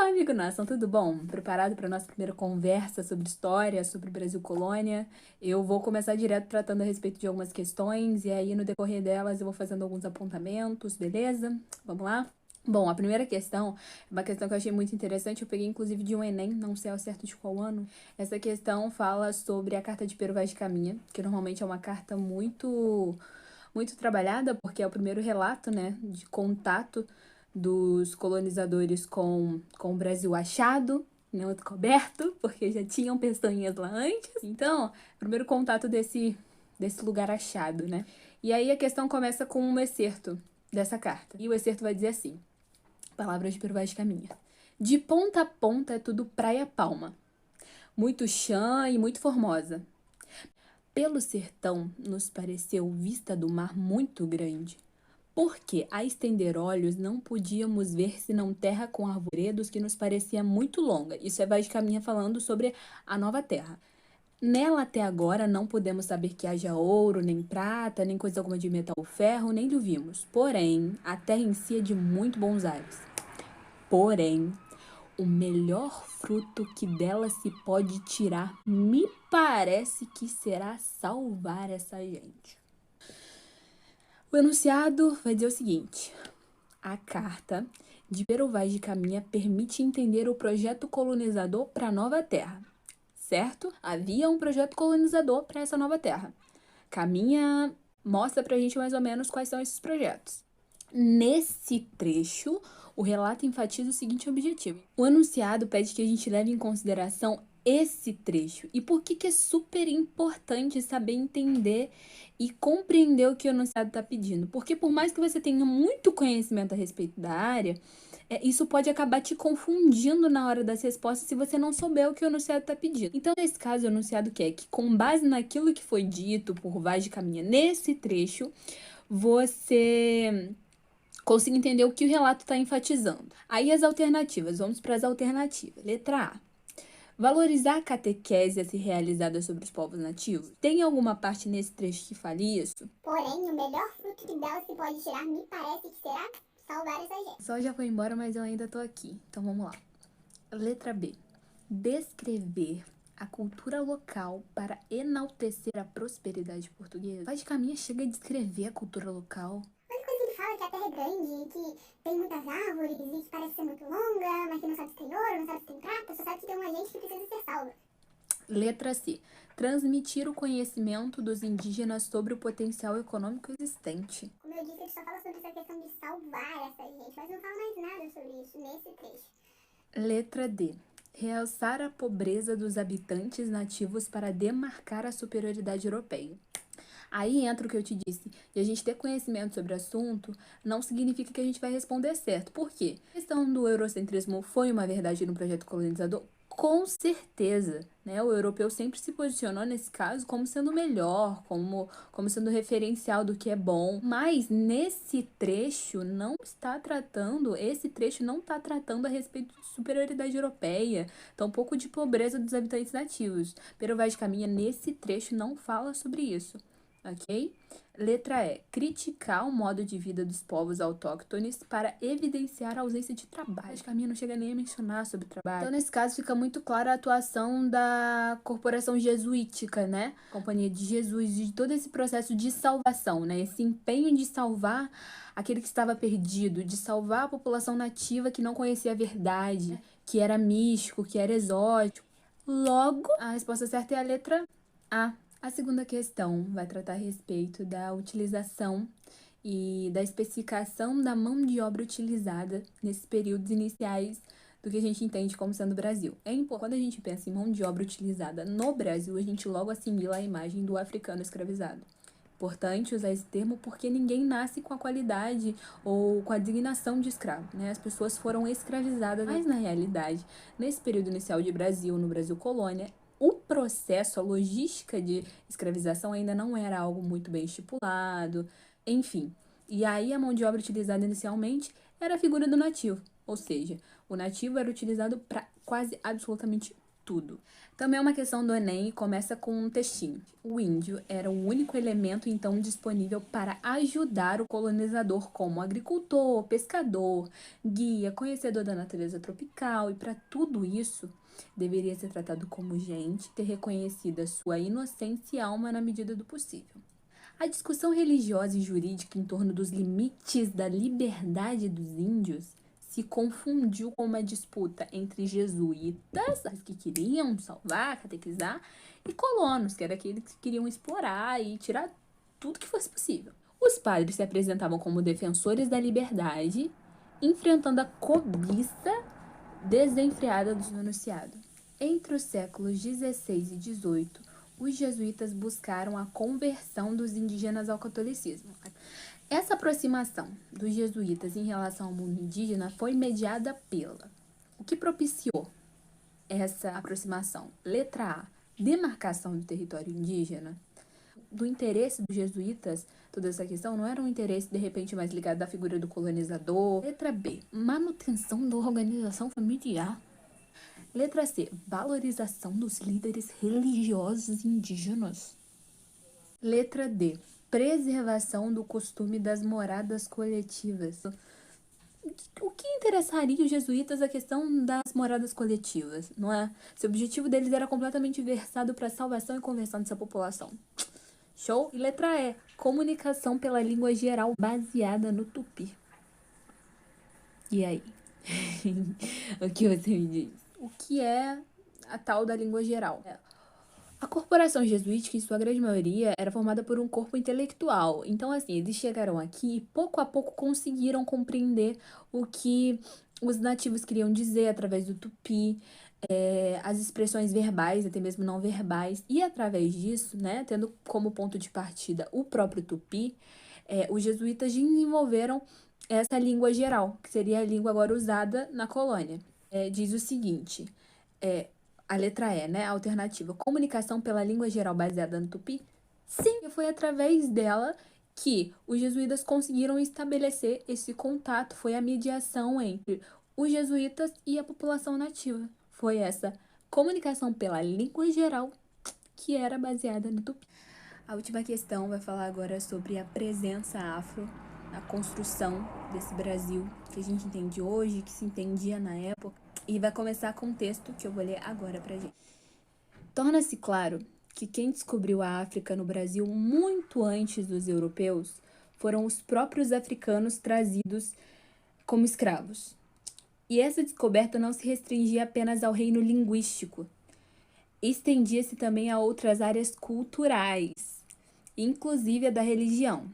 Olá, amigo nação, tudo bom? Preparado para nossa primeira conversa sobre história, sobre Brasil Colônia? Eu vou começar direto tratando a respeito de algumas questões e aí no decorrer delas eu vou fazendo alguns apontamentos, beleza? Vamos lá? Bom, a primeira questão é uma questão que eu achei muito interessante, eu peguei inclusive de um Enem, não sei ao certo de qual ano. Essa questão fala sobre a Carta de Pero Vaz de Caminha, que normalmente é uma carta muito trabalhada, porque é o primeiro relato, né, de contato dos colonizadores com o Brasil achado, não descoberto, porque já tinham pestanhas lá antes. Então, primeiro contato desse lugar achado, né? E aí a questão começa com um excerto dessa carta. E o excerto vai dizer assim, palavras de Pero Vaz de Caminha. De ponta a ponta é tudo praia palma, muito chã e muito formosa. Pelo sertão nos pareceu vista do mar muito grande, porque a estender olhos não podíamos ver senão terra com arvoredos que nos parecia muito longa. Isso é Vaz de Caminha falando sobre a nova terra. Nela até agora não podemos saber que haja ouro, nem prata, nem coisa alguma de metal ou ferro, nem do vimos. Porém, a terra em si é de muito bons ares. Porém, o melhor fruto que dela se pode tirar, me parece que será salvar essa gente. O enunciado vai dizer o seguinte: a carta de Pero Vaz de Caminha permite entender o projeto colonizador para a nova terra, certo? Havia um projeto colonizador para essa nova terra. Caminha mostra pra gente mais ou menos quais são esses projetos. Nesse trecho, o relato enfatiza o seguinte objetivo. O enunciado pede que a gente leve em consideração esse trecho. E por que é super importante saber entender e compreender o que o enunciado está pedindo? Porque por mais que você tenha muito conhecimento a respeito da área, isso pode acabar te confundindo na hora das respostas se você não souber o que o enunciado está pedindo. Então, nesse caso, o enunciado quer que, com base naquilo que foi dito por Vaz de Caminha nesse trecho, você consiga entender o que o relato está enfatizando. Aí as alternativas, vamos para as alternativas. Letra A. Valorizar a catequese a ser realizada sobre os povos nativos? Tem alguma parte nesse trecho que fale isso? Porém, o melhor fruto que dela se pode tirar, me parece que será salvar essa gente. O sol já foi embora, mas eu ainda tô aqui. Então vamos lá. Letra B. Descrever a cultura local para enaltecer a prosperidade portuguesa. Vaz de Caminha chega a descrever a cultura local. A única coisa que ele fala é que a terra é grande, que tem muitas árvores e que parece ser muito longa, mas que não sabe se tem ouro, não sabe se tem prata, só sabe que tem uma gente que precisa ser salva. Letra C. Transmitir o conhecimento dos indígenas sobre o potencial econômico existente. Como eu disse, ele só fala sobre essa questão de salvar essa gente, mas não fala mais nada sobre isso nesse trecho. Letra D. Realçar a pobreza dos habitantes nativos para demarcar a superioridade europeia. Aí entra o que eu te disse, e a gente ter conhecimento sobre o assunto não significa que a gente vai responder certo. Por quê? A questão do eurocentrismo foi uma verdade no projeto colonizador? Com certeza, né? O europeu sempre se posicionou nesse caso como sendo melhor, como sendo referencial do que é bom. Mas nesse trecho esse trecho não está tratando a respeito de superioridade europeia, tampouco de pobreza dos habitantes nativos. Pero Vaz de Caminha, nesse trecho, não fala sobre isso. Ok? Letra E. Criticar o modo de vida dos povos autóctones para evidenciar a ausência de trabalho. Acho que a minha não chega nem a mencionar sobre trabalho. Então, nesse caso, fica muito clara a atuação da corporação jesuítica, né? Companhia de Jesus, de todo esse processo de salvação, né? Esse empenho de salvar aquele que estava perdido, de salvar a população nativa que não conhecia a verdade, que era místico, que era exótico. Logo, a resposta certa é a letra A. A segunda questão vai tratar a respeito da utilização e da especificação da mão de obra utilizada nesses períodos iniciais do que a gente entende como sendo o Brasil. Quando a gente pensa em mão de obra utilizada no Brasil, a gente logo assimila a imagem do africano escravizado. Importante usar esse termo porque ninguém nasce com a qualidade ou com a designação de escravo, né? As pessoas foram escravizadas, mas na realidade, nesse período inicial de Brasil, no Brasil colônia, o processo, a logística de escravização ainda não era algo muito bem estipulado, enfim. E aí a mão de obra utilizada inicialmente era a figura do nativo, ou seja, o nativo era utilizado para quase absolutamente tudo. Também é uma questão do Enem e começa com um textinho. O índio era o único elemento então disponível para ajudar o colonizador como agricultor, pescador, guia, conhecedor da natureza tropical, e para tudo isso deveria ser tratado como gente, ter reconhecida sua inocência e alma na medida do possível. A discussão religiosa e jurídica em torno dos limites da liberdade dos índios se confundiu com uma disputa entre jesuítas, que queriam salvar, catequizar, e colonos, que eram aqueles que queriam explorar e tirar tudo que fosse possível. Os padres se apresentavam como defensores da liberdade, enfrentando a cobiça desenfreada do enunciado. Entre os séculos XVI e XVIII, os jesuítas buscaram a conversão dos indígenas ao catolicismo. Essa aproximação dos jesuítas em relação ao mundo indígena foi mediada pela... O que propiciou essa aproximação? Letra A, demarcação do território indígena. Do interesse dos jesuítas, toda essa questão não era um interesse, de repente, mais ligado à figura do colonizador. Letra B, manutenção da organização familiar. Letra C, valorização dos líderes religiosos indígenas. Letra D, preservação do costume das moradas coletivas. O que interessaria os jesuítas a questão das moradas coletivas, não é? Se o objetivo deles era completamente versado para a salvação e conversão dessa população. Show? E letra E, comunicação pela língua geral baseada no tupi. E aí? O que você me diz? O que é a tal da língua geral? A corporação jesuítica, em sua grande maioria, era formada por um corpo intelectual. Então, assim, eles chegaram aqui e pouco a pouco conseguiram compreender o que os nativos queriam dizer através do tupi, as expressões verbais, até mesmo não verbais. E através disso, né, tendo como ponto de partida o próprio tupi, os jesuítas desenvolveram essa língua geral, que seria a língua agora usada na colônia. Diz o seguinte... A letra E, né? A alternativa. Comunicação pela língua geral baseada no tupi? Sim, foi através dela que os jesuítas conseguiram estabelecer esse contato. Foi a mediação entre os jesuítas e a população nativa. Foi essa comunicação pela língua geral que era baseada no tupi. A última questão vai falar agora sobre a presença afro, a construção desse Brasil que a gente entende hoje, que se entendia na época. E vai começar com um texto que eu vou ler agora pra gente. Torna-se claro que quem descobriu a África no Brasil muito antes dos europeus foram os próprios africanos trazidos como escravos. E essa descoberta não se restringia apenas ao reino linguístico. Estendia-se também a outras áreas culturais, inclusive a da religião.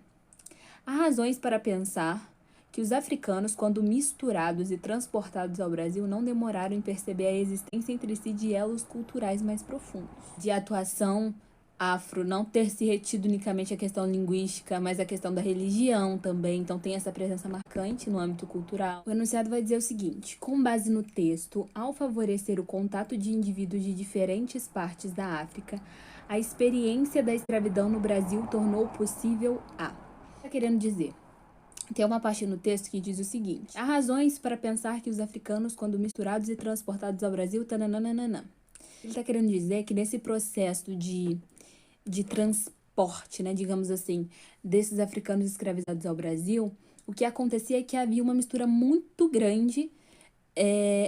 Há razões para pensar que os africanos, quando misturados e transportados ao Brasil, não demoraram em perceber a existência entre si de elos culturais mais profundos. De atuação afro não ter se retido unicamente a questão linguística, mas a questão da religião também, então tem essa presença marcante no âmbito cultural. O enunciado vai dizer o seguinte: com base no texto, ao favorecer o contato de indivíduos de diferentes partes da África, a experiência da escravidão no Brasil tornou possível a... Está querendo dizer? Tem uma parte no texto que diz o seguinte: há razões para pensar que os africanos, quando misturados e transportados ao Brasil, tananana. Ele está querendo dizer que nesse processo de transporte, né, digamos assim, desses africanos escravizados ao Brasil, o que acontecia é que havia uma mistura muito grande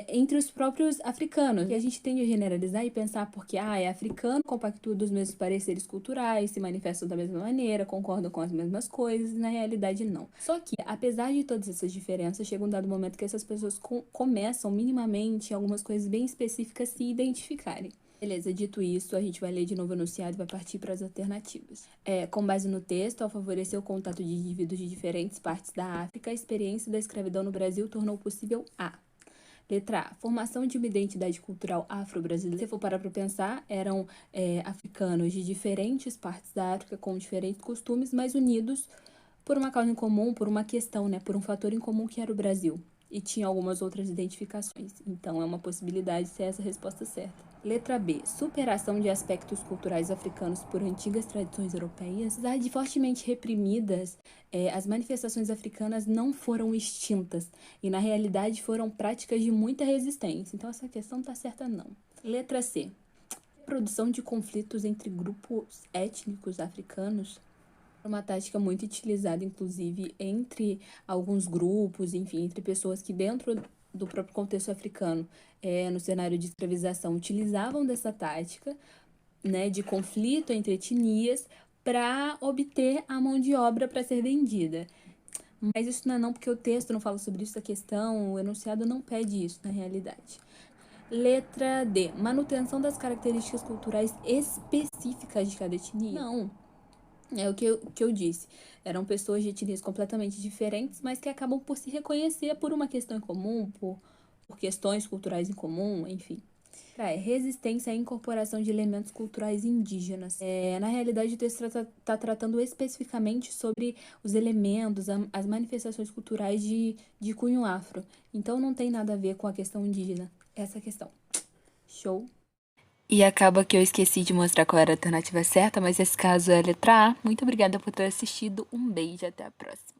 entre os próprios africanos. E a gente tende a generalizar e pensar porque é africano, compactua dos mesmos pareceres culturais, se manifestam da mesma maneira, concordam com as mesmas coisas, e na realidade não. Só que, apesar de todas essas diferenças, chega um dado momento que essas pessoas começam minimamente, algumas coisas bem específicas, se identificarem. Beleza, dito isso, a gente vai ler de novo o enunciado e vai partir para as alternativas. Com base no texto, ao favorecer o contato de indivíduos de diferentes partes da África, a experiência da escravidão no Brasil tornou possível a... Letra A, formação de uma identidade cultural afro-brasileira. Se for parar para pensar, eram africanos de diferentes partes da África, com diferentes costumes, mas unidos por uma causa em comum, por uma questão, né, por um fator em comum que era o Brasil. e tinha algumas outras identificações. Então, é uma possibilidade ser essa a resposta certa. Letra B. Superação de aspectos culturais africanos por antigas tradições europeias. Apesar de fortemente reprimidas, as manifestações africanas não foram extintas e, na realidade, foram práticas de muita resistência. Então, essa questão tá certa, não. Letra C. Produção de conflitos entre grupos étnicos africanos. Uma tática muito utilizada, inclusive, entre alguns grupos, enfim, entre pessoas que dentro do próprio contexto africano, no cenário de escravização, utilizavam dessa tática, né, de conflito entre etnias para obter a mão de obra para ser vendida. Mas isso não é não, porque o texto não fala sobre isso, a questão, o enunciado não pede isso na realidade. Letra D. Manutenção das características culturais específicas de cada etnia. Não. É o que eu disse. Eram pessoas de etnias completamente diferentes, mas que acabam por se reconhecer por uma questão em comum, por questões culturais em comum, enfim. Resistência à incorporação de elementos culturais indígenas. Na realidade, o texto está tratando especificamente sobre os elementos, as manifestações culturais de cunho afro. Então, não tem nada a ver com a questão indígena. Essa questão. Show? E acaba que eu esqueci de mostrar qual era a alternativa certa, mas esse caso é a letra A. Muito obrigada por ter assistido. Um beijo e até a próxima.